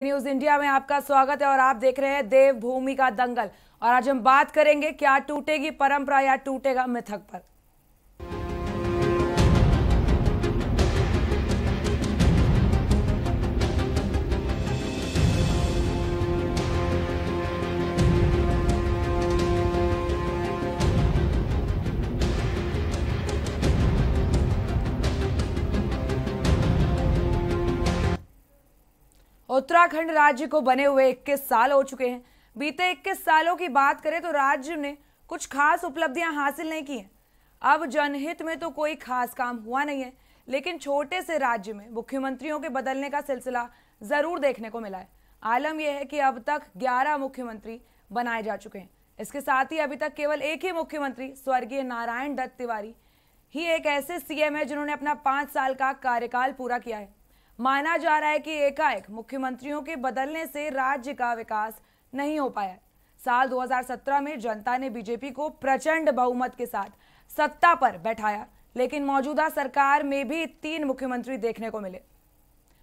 News India में आपका स्वागत है और आप देख रहे हैं देवभूमि का दंगल। और आज हम बात करेंगे क्या टूटेगी परंपरा या टूटेगा मिथक पर। उत्तराखंड राज्य को बने हुए 21 साल हो चुके हैं। बीते 21 सालों की बात करें तो राज्य ने कुछ खास उपलब्धियां हासिल नहीं की हैं। अब जनहित में तो कोई खास काम हुआ नहीं है, लेकिन छोटे से राज्य में मुख्यमंत्रियों के बदलने का सिलसिला जरूर देखने को मिला है। आलम यह है कि अब तक 11 मुख्यमंत्री बनाए जा चुके हैं। इसके साथ ही अभी तक केवल एक ही मुख्यमंत्री स्वर्गीय नारायण दत्त तिवारी ही एक ऐसे सीएम है जिन्होंने अपना 5 साल का कार्यकाल पूरा किया है। माना जा रहा है कि एकाएक मुख्यमंत्रियों के बदलने से राज्य का विकास नहीं हो पाया। साल 2017 में जनता ने बीजेपी को प्रचंड बहुमत के साथ सत्ता पर बैठाया, लेकिन मौजूदा सरकार में भी 3 मुख्यमंत्री देखने को मिले।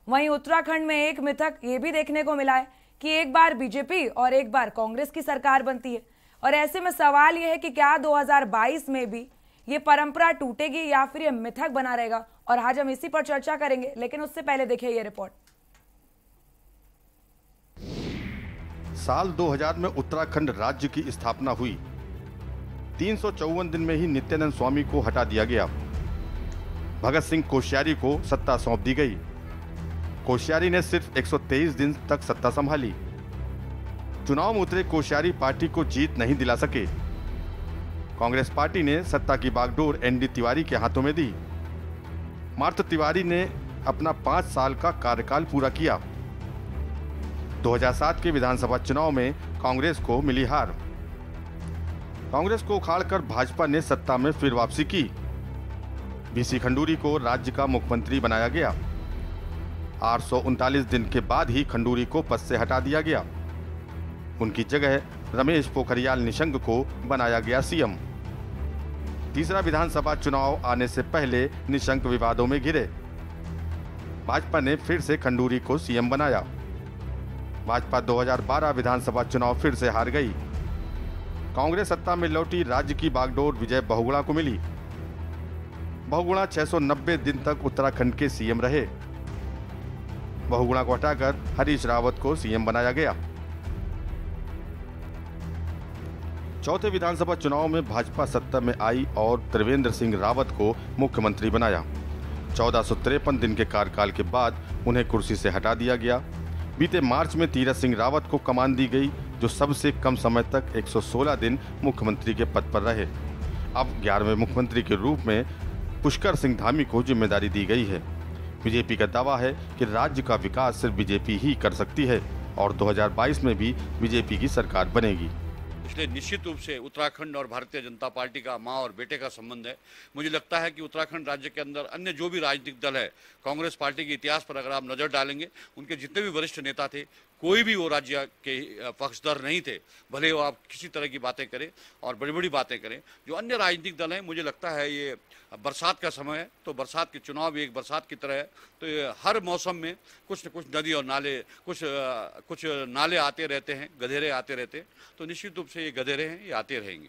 वहीं उत्तराखंड में एक मिथक ये भी देखने को मिला है कि एक बार बीजेपी और एक बार कांग्रेस की सरकार बनती है। और ऐसे में सवाल यह है कि क्या 2022 में भी ये परंपरा टूटेगी या फिर ये मिथक बना रहेगा। और आज हम इसी पर चर्चा करेंगे, लेकिन उससे पहले देखिए ये रिपोर्ट। साल 2000 में उत्तराखंड राज्य की स्थापना हुई। 354 दिन में ही नित्यानंद स्वामी को हटा दिया गया। भगत सिंह कोश्यारी को सत्ता सौंप दी गई। कोश्यारी ने सिर्फ 123 दिन तक सत्ता संभाली। चुनाव में उतरे कोश्यारी पार्टी को जीत नहीं दिला सके। कांग्रेस पार्टी ने सत्ता की बागडोर एनडी तिवारी के हाथों में दी। मात्र तिवारी ने अपना 5 साल का कार्यकाल पूरा किया। 2007 के विधानसभा चुनाव में कांग्रेस को मिली हार। कांग्रेस को उखाड़कर भाजपा ने सत्ता में फिर वापसी की। बीसी खंडूरी को राज्य का मुख्यमंत्री बनाया गया। 839 दिन के बाद ही खंडूरी को पद से हटा दिया गया। उनकी जगह रमेश पोखरियाल निशंक को बनाया गया सीएम। तीसरा विधानसभा चुनाव आने से पहले निशंक विवादों में घिरे। भाजपा ने फिर से खंडूरी को सीएम बनाया। भाजपा 2012 विधानसभा चुनाव फिर से हार गई। कांग्रेस सत्ता में लौटी। राज्य की बागडोर विजय बहुगुणा को मिली। बहुगुणा 690 दिन तक उत्तराखंड के सीएम रहे। बहुगुणा को हटाकर हरीश रावत को सीएम बनाया गया। चौथे विधानसभा चुनाव में भाजपा सत्ता में आई और त्रिवेंद्र सिंह रावत को मुख्यमंत्री बनाया। 1453 दिन के कार्यकाल के बाद उन्हें कुर्सी से हटा दिया गया। बीते मार्च में तीरथ सिंह रावत को कमान दी गई, जो सबसे कम समय तक 116 दिन मुख्यमंत्री के पद पर रहे। अब 11वें मुख्यमंत्री के रूप में पुष्कर सिंह धामी को जिम्मेदारी दी गई है। बीजेपी का दावा है कि राज्य का विकास सिर्फ बीजेपी ही कर सकती है और 2022 में भी बीजेपी की सरकार बनेगी। इसलिए निश्चित रूप से उत्तराखंड और भारतीय जनता पार्टी का माँ और बेटे का संबंध है। मुझे लगता है कि उत्तराखंड राज्य के अंदर अन्य जो भी राजनीतिक दल है, कांग्रेस पार्टी के इतिहास पर अगर आप नज़र डालेंगे, उनके जितने भी वरिष्ठ नेता थे, कोई भी वो राज्य के पक्षधर नहीं थे। भले वो आप किसी तरह की बातें करें और बड़ी बड़ी बातें करें। जो अन्य राजनीतिक दल हैं, मुझे लगता है ये बरसात का समय है तो बरसात के चुनाव भी एक बरसात की तरह है। तो ये हर मौसम में कुछ न कुछ नदी और नाले कुछ नाले आते रहते हैं, गधेरे आते रहते हैं। तो निश्चित रूप से ये गधेरे हैं, ये आते रहेंगे।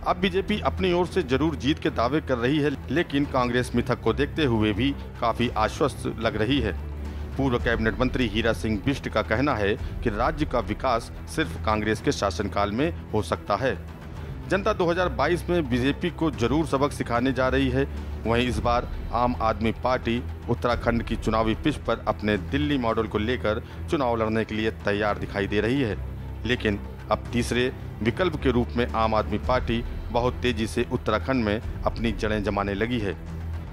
अब बीजेपी अपनी ओर से जरूर जीत के दावे कर रही है, लेकिन कांग्रेस मिथक को देखते हुए भी काफी आश्वस्त लग रही है। पूर्व कैबिनेट मंत्री हीरा सिंह बिष्ट का कहना है कि राज्य का विकास सिर्फ कांग्रेस के शासनकाल में हो सकता है। जनता 2022 में बीजेपी को जरूर सबक सिखाने जा रही है। वहीं इस बार आम आदमी पार्टी उत्तराखंड की चुनावी पिच पर अपने दिल्ली मॉडल को लेकर चुनाव लड़ने के लिए तैयार दिखाई दे रही है। लेकिन अब तीसरे विकल्प के रूप में आम आदमी पार्टी बहुत तेजी से उत्तराखंड में अपनी जड़ें जमाने लगी है।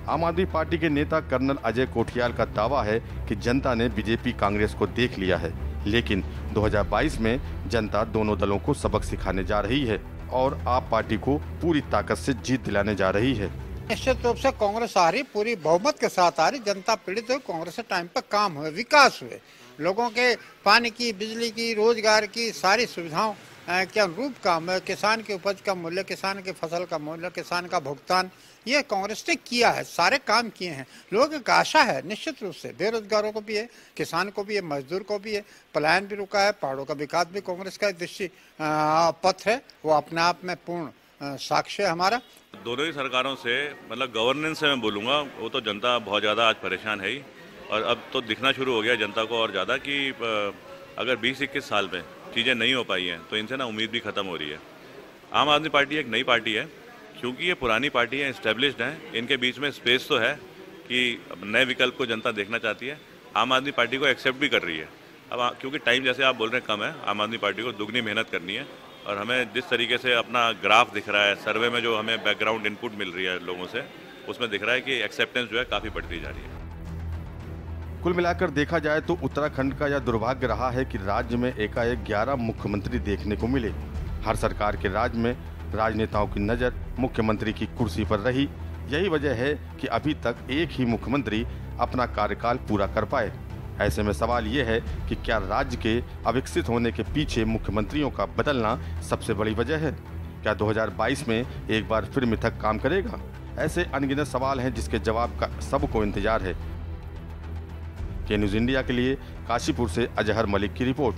आम आदमी पार्टी के नेता कर्नल अजय कोठियाल का दावा है कि जनता ने बीजेपी कांग्रेस को देख लिया है, लेकिन 2022 में जनता दोनों दलों को सबक सिखाने जा रही है और आप पार्टी को पूरी ताकत से जीत दिलाने जा रही है। निश्चित रूप से कांग्रेस आ रही, पूरी बहुमत के साथ आ रही। जनता पीड़ित हुई, कांग्रेस से टाइम पर काम हुए, विकास हुए, लोगों के पानी की, बिजली की, रोजगार की सारी सुविधाओं के अनुरूप काम है। किसान की उपज का मूल्य, किसान की फसल का मूल्य, किसान का भुगतान, ये कांग्रेस ने किया है, सारे काम किए हैं। लोगों की आशा है निश्चित रूप से, बेरोजगारों को भी है, किसान को भी है, मजदूर को भी है, पलायन भी रुका है, पहाड़ों का विकास भी कांग्रेस का दृष्टि पथ है, वो अपने आप में पूर्ण साक्ष्य है हमारा। दोनों ही सरकारों से मतलब गवर्नेंस से मैं बोलूँगा, वो तो जनता बहुत ज़्यादा आज परेशान है ही, और अब तो दिखना शुरू हो गया जनता को और ज़्यादा कि अगर 20-21 साल में चीज़ें नहीं हो पाई हैं तो इनसे ना उम्मीद भी ख़त्म हो रही है। आम आदमी पार्टी एक नई पार्टी है, क्योंकि ये पुरानी पार्टी है, इस्टेब्लिश्ड हैं, इनके बीच में स्पेस तो है कि नए विकल्प को जनता देखना चाहती है। आम आदमी पार्टी को एक्सेप्ट भी कर रही है। अब क्योंकि टाइम जैसे आप बोल रहे हैं कम है, आम आदमी पार्टी को दुगनी मेहनत करनी है, और हमें जिस तरीके से अपना ग्राफ दिख रहा है, सर्वे में जो हमें बैकग्राउंड इनपुट मिल रही है लोगों से, उसमें दिख रहा है कि एक्सेप्टेंस जो है काफ़ी बढ़ती जा रही है। कुल मिलाकर देखा जाए तो उत्तराखंड का यह दुर्भाग्य रहा है कि राज्य में एकाएक 11 मुख्यमंत्री देखने को मिले। हर सरकार के राज में राजनेताओं की नज़र मुख्यमंत्री की कुर्सी पर रही। यही वजह है कि अभी तक एक ही मुख्यमंत्री अपना कार्यकाल पूरा कर पाए। ऐसे में सवाल ये है कि क्या राज्य के अविकसित होने के पीछे मुख्यमंत्रियों का बदलना सबसे बड़ी वजह है? क्या 2022 में एक बार फिर मिथक काम करेगा? ऐसे अनगिनत सवाल हैं जिसके जवाब का सबको इंतजार है। के न्यूज़ इंडिया के लिए काशीपुर से अजहर मलिक की रिपोर्ट।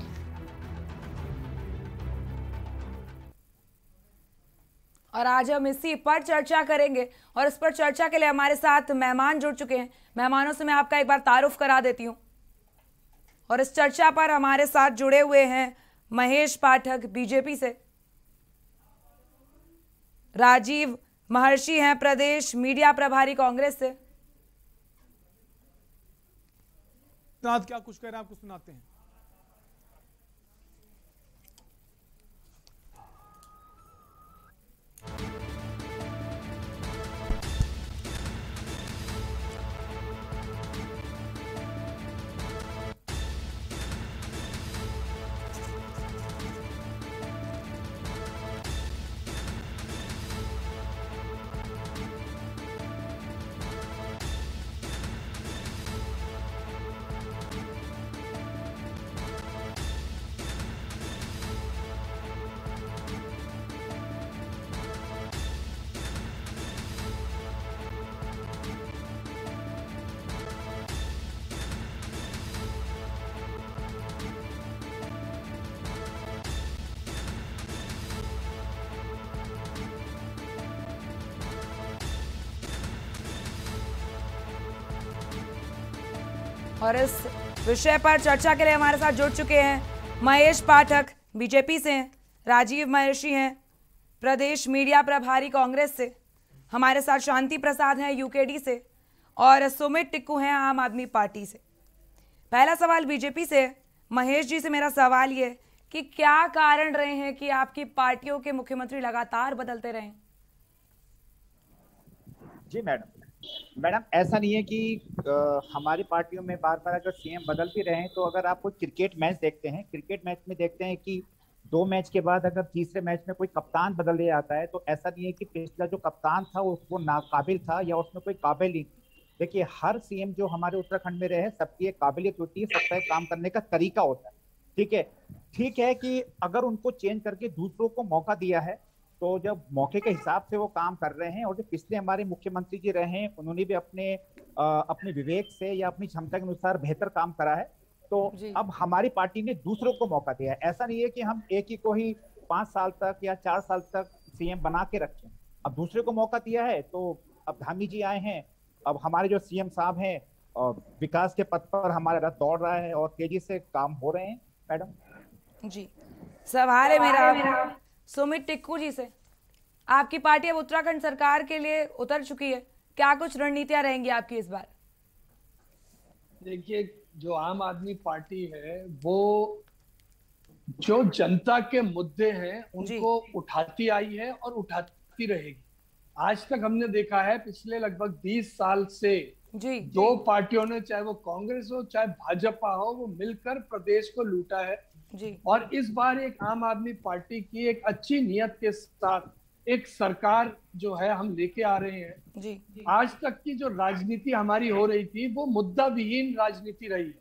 और आज हम इसी पर चर्चा करेंगे, और इस पर चर्चा के लिए हमारे साथ मेहमान जुड़ चुके हैं। मेहमानों से मैं आपका एक बार तारुफ करा देती हूं। और इस चर्चा पर हमारे साथ जुड़े हुए हैं महेश पाठक बीजेपी से, राजीव महर्षि हैं प्रदेश मीडिया प्रभारी कांग्रेस से। क्या कुछ कह रहे हैं, आपको सुनाते हैं। और इस विषय पर चर्चा के लिए हमारे साथ जुड़ चुके हैं महेश पाठक बीजेपी से हैं, राजीव महर्षि हैं प्रदेश मीडिया प्रभारी कांग्रेस से, हमारे साथ शांति प्रसाद हैं यूकेडी से, और सुमित टिक्कू हैं आम आदमी पार्टी से। पहला सवाल बीजेपी से, महेश जी से मेरा सवाल ये कि क्या कारण रहे हैं कि आपकी पार्टियों के मुख्यमंत्री लगातार बदलते रहे? जी मैडम ऐसा नहीं है कि हमारी पार्टियों में बार बार अगर सीएम बदल भी रहे हैं, तो अगर आप कोई क्रिकेट मैच देखते हैं, क्रिकेट मैच में देखते हैं कि 2 मैच के बाद अगर तीसरे मैच में कोई कप्तान बदल दिया जाता है, तो ऐसा नहीं है कि पिछला जो कप्तान था वो नाकाबिल था या उसमें कोई काबिल नहीं। देखिए, हर सीएम जो हमारे उत्तराखंड में रहे, सबकी एक काबिलियत होती है, सबका एक काम करने का तरीका होता है। ठीक है कि अगर उनको चेंज करके दूसरों को मौका दिया है, तो जब मौके के हिसाब से वो काम कर रहे हैं, और जो पिछले हमारे मुख्यमंत्री जी रहे हैं, उन्होंने भी अपने विवेक से या अपनी क्षमता के अनुसार बेहतर काम करा है। तो अब हमारी पार्टी ने दूसरों को मौका दिया है। ऐसा नहीं है कि हम एक ही को ही 5 साल तक या 4 साल तक सीएम बना के रखें। अब दूसरे को मौका दिया है, तो अब धामी जी आए हैं, अब हमारे जो सीएम साहब हैं विकास के पथ पर हमारा रथ दौड़ रहा है और तेजी से काम हो रहे हैं। मैडम जी, सवाल है मेरा सुमित टिक्कू जी से। आपकी पार्टी अब उत्तराखंड सरकार के लिए उतर चुकी है, क्या कुछ रणनीतियां रहेंगी आपकी इस बार? देखिए, जो आम आदमी पार्टी है वो जो जनता के मुद्दे हैं उनको उठाती आई है और उठाती रहेगी। आज तक हमने देखा है पिछले लगभग 20 साल से दो पार्टियों ने, चाहे वो कांग्रेस हो चाहे भाजपा हो, वो मिलकर प्रदेश को लूटा है। और इस बार एक आम आदमी पार्टी की एक अच्छी नियत के साथ एक सरकार जो है हम लेके आ रहे हैं। आज तक की जो राजनीति हमारी हो रही थी वो मुद्दा विहीन राजनीति रही है।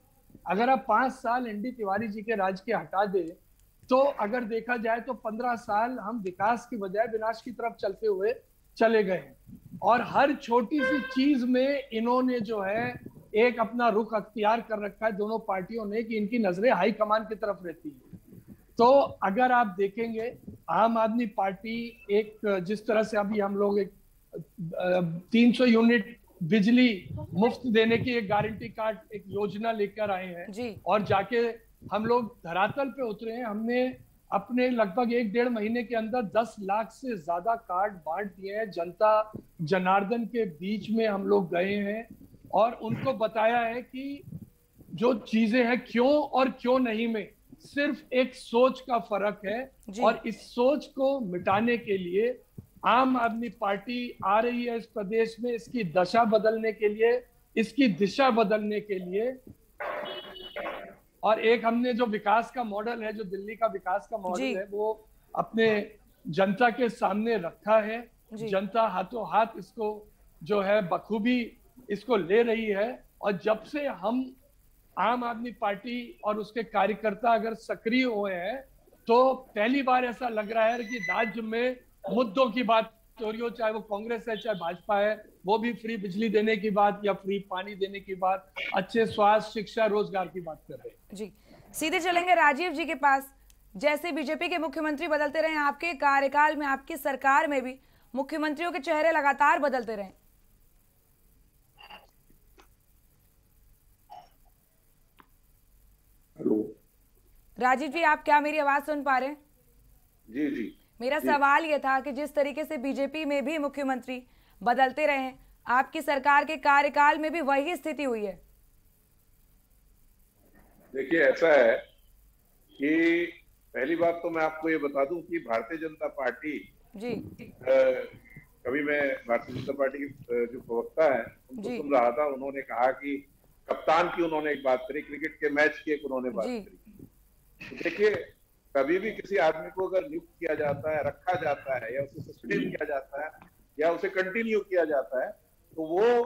अगर आप 5 साल एनडी तिवारी जी के राज के हटा दे, तो अगर देखा जाए तो 15 साल हम विकास की बजाय विनाश की तरफ चलते हुए चले गए हैं। और हर छोटी सी चीज में इन्होंने जो है एक अपना रुख अख्तियार कर रखा है, दोनों पार्टियों ने, कि इनकी नजरें हाई कमान की तरफ रहती है। तो अगर आप देखेंगे आम आदमी पार्टी एक, जिस तरह से अभी हम लोग एक 300 यूनिट बिजली मुफ्त देने की एक गारंटी कार्ड, एक योजना लेकर आए हैं और जाके हम लोग धरातल पे उतरे हैं। हमने अपने लगभग 1-1.5 महीने के अंदर 10 लाख से ज्यादा कार्ड बांट दिए हैं। जनता जनार्दन के बीच में हम लोग गए हैं और उनको बताया है कि जो चीजें हैं क्यों और क्यों नहीं में सिर्फ एक सोच का फर्क है। और इस सोच को मिटाने के लिए आम आदमी पार्टी आ रही है इस प्रदेश में, इसकी दशा बदलने के लिए, इसकी दिशा बदलने के लिए। और एक हमने जो विकास का मॉडल है, जो दिल्ली का विकास का मॉडल है, वो अपने जनता के सामने रखा है। जनता हाथों हाथ इसको जो है बखूबी इसको ले रही है। और जब से हम आम आदमी पार्टी और उसके कार्यकर्ता अगर सक्रिय हुए हैं तो पहली बार ऐसा लग रहा है कि राज्य में मुद्दों की बात हो रही हो, चाहे वो कांग्रेस है चाहे भाजपा है, वो भी फ्री बिजली देने की बात या फ्री पानी देने की बात, अच्छे स्वास्थ्य, शिक्षा, रोजगार की बात कर रहे हैं। जी, सीधे चलेंगे राजीव जी के पास। जैसे बीजेपी के मुख्यमंत्री बदलते रहे, आपके कार्यकाल में, आपकी सरकार में भी मुख्यमंत्रियों के चेहरे लगातार बदलते रहे। राजीव जी, आप क्या मेरी आवाज सुन पा रहे हैं? जी जी। मेरा सवाल ये था कि जिस तरीके से बीजेपी में भी मुख्यमंत्री बदलते रहे हैं, आपकी सरकार के कार्यकाल में भी वही स्थिति हुई है। देखिए, ऐसा है कि पहली बात तो मैं आपको ये बता दूं कि भारतीय जनता पार्टी जी कभी मैं भारतीय जनता पार्टी की जो प्रवक्ता है उनको सुन रहा था, उन्होंने कहा कि कप्तान की उन्होंने एक बात करी, क्रिकेट के मैच की एक उन्होंने बात करी। तो देखिए, कभी भी किसी आदमी को अगर नियुक्त किया जाता है, रखा जाता है, या उसे सस्पेंड किया जाता है या उसे कंटिन्यू किया जाता है, तो वो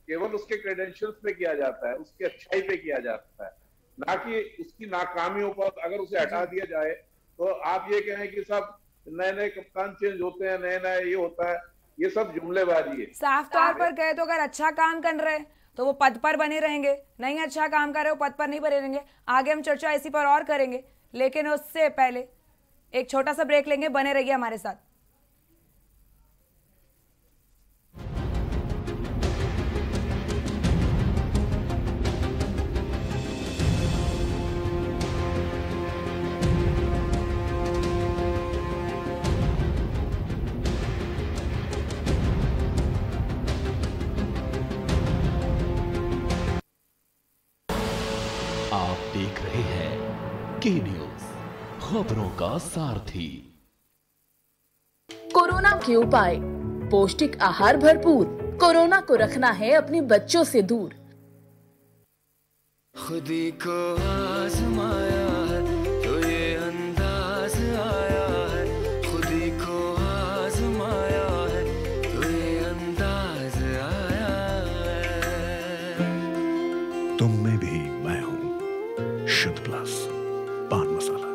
केवल उसके क्रेडेंशियल्स पे किया जाता है, उसकी अच्छाई पे किया जाता है, ना कि उसकी नाकामियों पर। अगर उसे हटा दिया जाए तो आप ये कहें कि सब नए नए कप्तान चेंज होते हैं, नए नए ये होता है, ये सब जुमलेबाजी है। साफ तौर पर कहे तो अगर अच्छा काम कर रहे हैं तो वो पद पर बने रहेंगे, नहीं अच्छा काम कर रहे हो पद पर नहीं बने रहेंगे। आगे हम चर्चा इसी पर और करेंगे, लेकिन उससे पहले एक छोटा सा ब्रेक लेंगे। बने रहिए हमारे साथ। आप देख रहे हैं के न्यूज, खबरों का सारथी। कोरोना के उपाय, पौष्टिक आहार भरपूर। कोरोना को रखना है अपने बच्चों से दूर। खुदी को आजमाया है तो ये अंदाज आया है, खुदी को आजमाया है तो ये अंदाज आया है। तुम में भी मैं हूं, शुद्ध प्लस पान मसाला।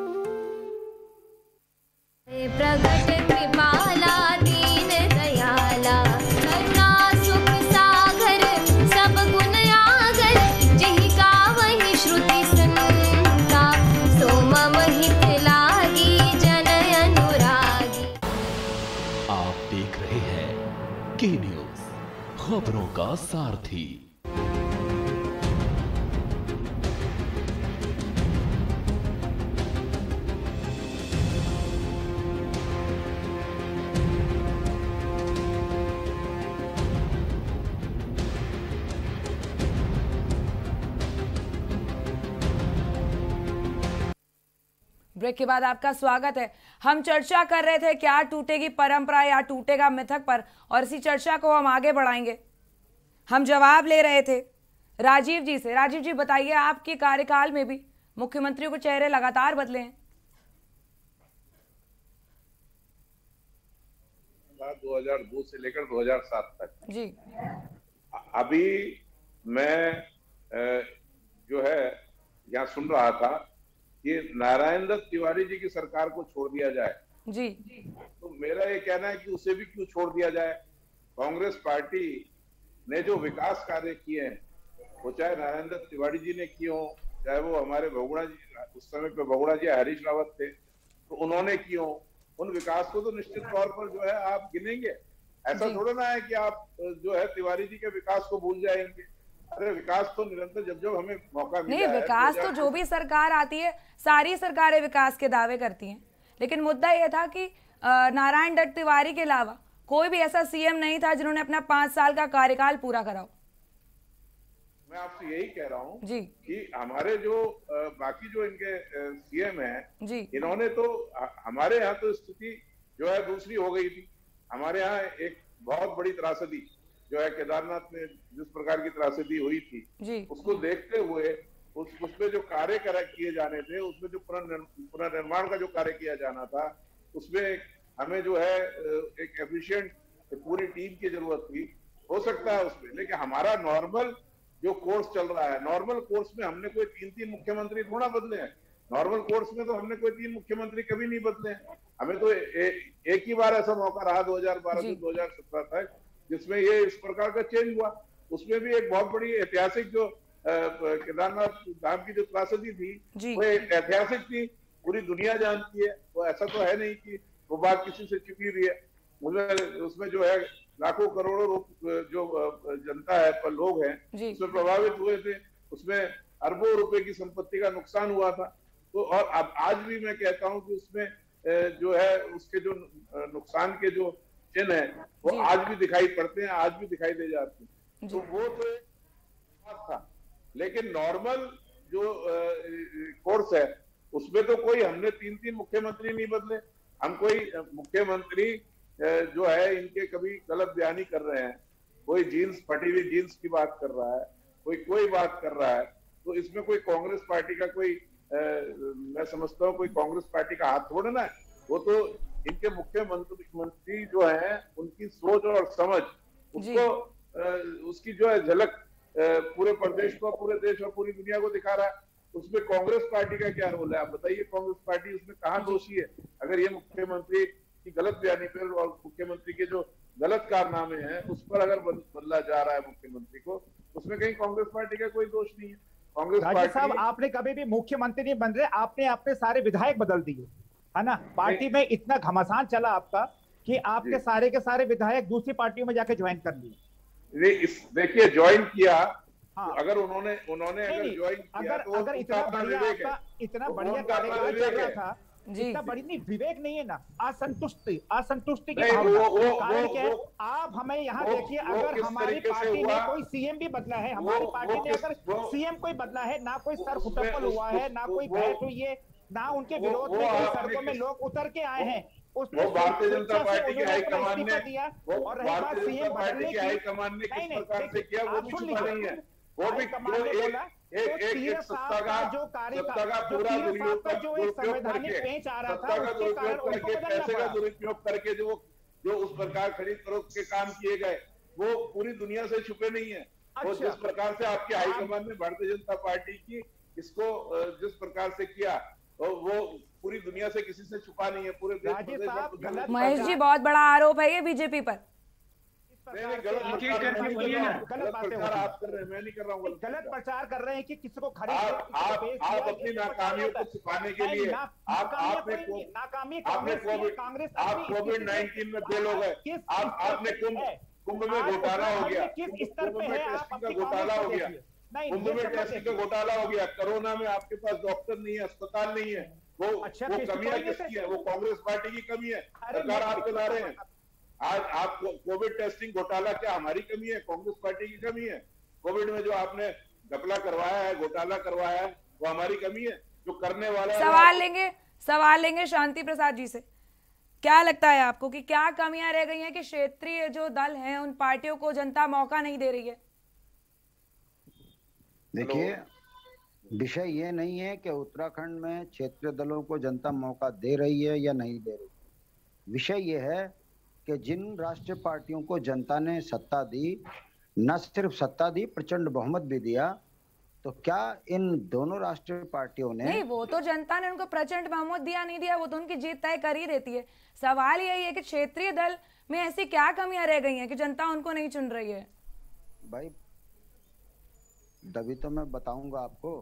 प्रगट कृपाला दीन दयाला, करुणा सुख सागर सब गुण आगर, जहि का वही श्रुति संता, सो मम हित लागी जन अनुरागी। आप देख रहे हैं के न्यूज, खबरों का सारथी। ब्रेक के बाद आपका स्वागत है। हम चर्चा कर रहे थे क्या टूटेगी परंपरा या टूटेगा मिथक पर, और इसी चर्चा को हम आगे बढ़ाएंगे। हम जवाब ले रहे थे राजीव जी से। राजीव जी, बताइए, आपके कार्यकाल में भी मुख्यमंत्रियों के चेहरे लगातार बदले हैं। 2002 से लेकर 2007 तक जी। अभी मैं जो है यहाँ सुन रहा था कि नारायण दत्त तिवारी जी की सरकार को छोड़ दिया जाए जी। तो मेरा ये कहना है कि उसे भी क्यों छोड़ दिया जाए। कांग्रेस पार्टी ने जो विकास कार्य किए हैं, वो चाहे नारायण दत्त तिवारी जी ने किए हो, चाहे वो हमारे बहुगुणा जी, उस समय पे बहुगुणा जी हरीश रावत थे तो उन्होंने किए हो, उन विकास को तो निश्चित तौर पर जो है आप गिनेंगे। ऐसा थोड़ा ना है कि आप जो है तिवारी जी के विकास को भूल जाएंगे। अरे विकास तो निरंतर जब जब हमें मौका मिला नहीं, विकास तो जो भी सरकार आती है सारी सरकारें विकास के दावे करती हैं, लेकिन मुद्दा यह था कि नारायण दत्त तिवारी के अलावा कोई भी ऐसा सीएम नहीं था जिन्होंने अपना 5 साल का कार्यकाल पूरा करा हो। मैं आपसे यही कह रहा हूँ जी कि हमारे जो बाकी जो इनके सीएम हैं जी, इन्होंने तो हमारे यहाँ तो स्थिति जो है दूसरी हो गई थी। हमारे यहाँ एक बहुत बड़ी त्रासदी जो है केदारनाथ में जिस प्रकार की त्रासदी हुई थी जी, उसको देखते हुए उसमें जो कार्य किए जाने थे, उसमें जो पुनर्निर्माण का जो कार्य किया जाना था, उसमें हमें जो है एक एफिशिएंट पूरी टीम की जरूरत थी। हो सकता है उसमें, लेकिन हमारा नॉर्मल जो कोर्स चल रहा है, नॉर्मल कोर्स में हमने कोई 3 मुख्यमंत्री थोड़ा बदले हैं। नॉर्मल कोर्स में तो हमने कोई 3 मुख्यमंत्री कभी नहीं बदले हैं। हमें तो एक ही बार ऐसा मौका रहा 2012 से 2017 तक जिसमें ये इस प्रकार का चेंज हुआ। उसमें भी एक बहुत बड़ी ऐतिहासिक जो केदारनाथ धाम की जो त्रासदी थी वो एक ऐतिहासिक थी, पूरी दुनिया जानती है। वो ऐसा तो है नहीं कि वो बात किसी से छिपी हुई है। उसमें जो है लाखों करोड़ों जो जनता है पर लोग हैं उसमें प्रभावित हुए थे, उसमें अरबों रुपए की संपत्ति का नुकसान हुआ था। तो और अब आज भी मैं कहता हूं कि उसमें जो है उसके जो नुकसान के जो चिन्ह है वो आज भी दिखाई पड़ते हैं, आज भी दिखाई दे जाते हैं। तो वो तो एक था, लेकिन नॉर्मल जो कोर्स है उसमें तो कोई हमने 3 मुख्यमंत्री नहीं बदले। हम कोई मुख्यमंत्री जो है इनके कभी गलत बयानी कर रहे हैं, कोई जीन्स फटी हुई जीन्स की बात कर रहा है, कोई बात कर रहा है, तो इसमें कोई कांग्रेस पार्टी का कोई मैं समझता हूँ कोई कांग्रेस पार्टी का हाथ थोड़ा ना है। वो तो इनके मुख्यमंत्री जो है उनकी सोच और समझ उसको उसकी जो है झलक पूरे प्रदेश को, पूरे देश और पूरी दुनिया को दिखा रहा है। उसमें कांग्रेस पार्टी का क्या रोल है आप बताइए? कांग्रेस पार्टी उसमें कहाँ दोषी है? अगर ये मुख्यमंत्री की गलत बयानी पर और मुख्यमंत्री के जो गलत कारनामे हैं उस पर अगर बदला जा रहा है मुख्यमंत्री को, उसमें कहीं कांग्रेस पार्टी का कोई दोष नहीं है। कांग्रेस पार्टी साहब आपने कभी भी मुख्यमंत्री नहीं बन रहे, आपने अपने सारे विधायक बदल दिए है ना। पार्टी में इतना घमासान चला आपका कि आपके सारे के सारे विधायक दूसरी पार्टियों में जाके ज्वाइन कर लिए। देखिए ज्वाइन किया, हाँ। अगर उन्होंने अगर ज्वाइन किया तो अगर इतना बढ़िया कार्यकाल चल रहा था, इतना बड़ी नहीं विवेक नहीं है ना, असंतुष्टि के कारण क्या है? आप हमें यहाँ देखिए, अगर हमारी पार्टी ने कोई सीएम भी बदला है, हमारी पार्टी ने अगर सीएम कोई बदला है, ना कोई सर फुटप्पल हुआ है, ना कोई बहस हुई है, ना उनके विरोध में कोई सड़कों में लोग उतर के आए हैं। वो भारतीय जनता पार्टी की हाईकमान ने और रही बात सीएम बदलने की, हाईकमान ने किस प्रकार से किया वो भी छुपा नहीं है। वो भी एक सत्ता का पूरा जो एक संवैधानिक पेंच आ रहा था उसके कारण उनको पैसे का दुरुपयोग करके जो उस प्रकार खरीद फरोख्त के काम किए गए वो पूरी दुनिया से छुपे नहीं है। वो जिस प्रकार से आपके हाईकमान ने भारतीय जनता पार्टी की इसको जिस प्रकार से किया वो पूरी दुनिया से किसी से छुपा नहीं है, पूरे देश। महेश जी बहुत बड़ा आरोप है ये बीजेपी पर। गलत प्रचार कर रहे हैं कि किसी को खरीद आप अपनी नाकामियों को छुपाने के लिए आपने कोविड-19 में फेल हो गए, आपने कुंभ में घोटाला हो गया, कुंभ में टेस्टिंग का घोटाला हो गया, कुंभ में टेस्टिंग का घोटाला हो गया, कोरोना में आपके पास डॉक्टर नहीं है, अस्पताल नहीं है। वो कमियां किसकी है? वो कांग्रेस पार्टी की कमी है, सरकार आप चला रहे हैं। आज आप कोविड टेस्टिंग घोटाला क्या हमारी कमी है? कांग्रेस पार्टी की कमी है? कोविड में जो आपने घपला करवाया है, घोटाला करवाया है, वो हमारी कमी है? जो करने वाला सवाल लेंगे शांति प्रसाद जी से। क्या लगता है आपको कि क्या कमियां रह गई हैं कि क्षेत्रीय जो दल हैं उन पार्टियों को जनता मौका नहीं दे रही है? देखिए, विषय ये नहीं है कि उत्तराखंड में क्षेत्रीय दलों को जनता मौका दे रही है या नहीं दे रही। विषय ये है कि जिन राष्ट्रीय पार्टियों को जनता ने सत्ता दी, न सिर्फ सत्ता दी, प्रचंड बहुमत भी दिया, तो क्या इन दोनों राष्ट्रीय पार्टियों ने नहीं, वो तो जनता ने उनको प्रचंड बहुमत दिया नहीं दिया, वो तो उनकी जीत तय कर ही देती है। सवाल यही है कि क्षेत्रीय दल में ऐसी क्या कमियां रह गई हैं कि जनता उनको नहीं चुन रही है। भाई तभी तो मैं बताऊंगा आपको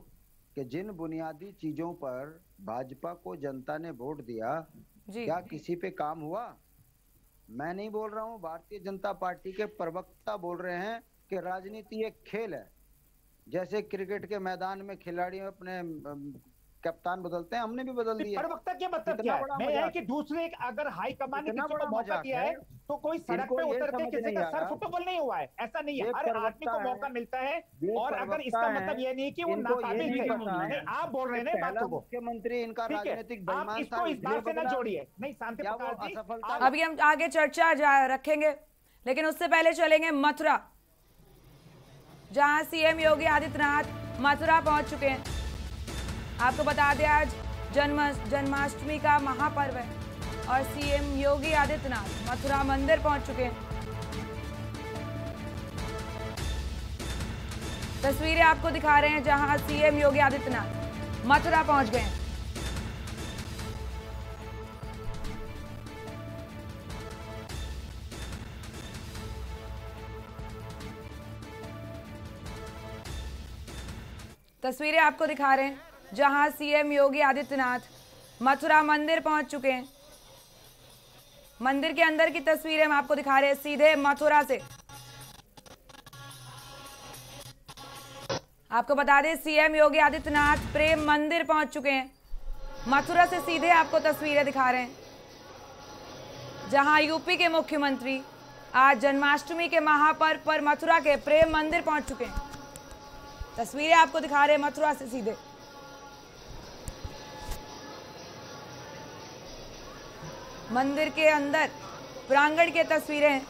कि जिन बुनियादी चीजों पर भाजपा को जनता ने वोट दिया, क्या किसी पे काम हुआ? मैं नहीं बोल रहा हूँ, भारतीय जनता पार्टी के प्रवक्ता बोल रहे हैं कि राजनीति एक खेल है। जैसे क्रिकेट के मैदान में खिलाड़ी अपने कप्तान बदलते हैं, हमने भी बदल दिया। प्रवक्ता क्या मतलब क्या है? मैं है कि दूसरे अगर हाई कमान ने किसी को मौका दिया है तो कोई सड़क पे उतर के किसी का सर फुटबॉल नहीं हुआ है, ऐसा नहीं है। हर आदमी को मौका मिलता है और अगर इसका मतलब ये नहीं कि वो नाकाबिल थे। आप बोल रहे हैं बात को, मुख्यमंत्री इनका राजनीतिक बेईमान इसको इस बात से ना जोड़िए। नहीं, शांति प्रकाश जी, अभी हम आगे चर्चा रखेंगे, लेकिन उससे पहले चलेंगे मथुरा, जहां सीएम योगी आदित्यनाथ मथुरा पहुंच चुके हैं। आपको बता दें आज जन्माष्टमी का महापर्व है और सीएम योगी आदित्यनाथ मथुरा मंदिर पहुंच चुके हैं। तस्वीरें आपको दिखा रहे हैं जहां सीएम योगी आदित्यनाथ मथुरा पहुंच गए हैं। तस्वीरें आपको दिखा रहे हैं जहां सीएम योगी आदित्यनाथ मथुरा मंदिर पहुंच चुके हैं। मंदिर के अंदर की तस्वीरें हम आपको दिखा रहे हैं सीधे मथुरा से। आपको बता दें सीएम योगी आदित्यनाथ प्रेम मंदिर पहुंच चुके हैं। मथुरा से सीधे आपको तस्वीरें दिखा रहे हैं जहां यूपी के मुख्यमंत्री आज जन्माष्टमी के महापर्व पर मथुरा के प्रेम मंदिर पहुंच चुके हैं। तस्वीरें आपको दिखा रहे हैं मथुरा से सीधे। मंदिर के अंदर प्रांगण की तस्वीरें।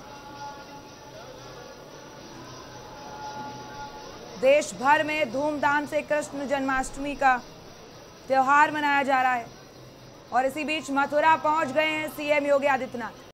देश भर में धूमधाम से कृष्ण जन्माष्टमी का त्योहार मनाया जा रहा है और इसी बीच मथुरा पहुंच गए हैं सीएम योगी आदित्यनाथ।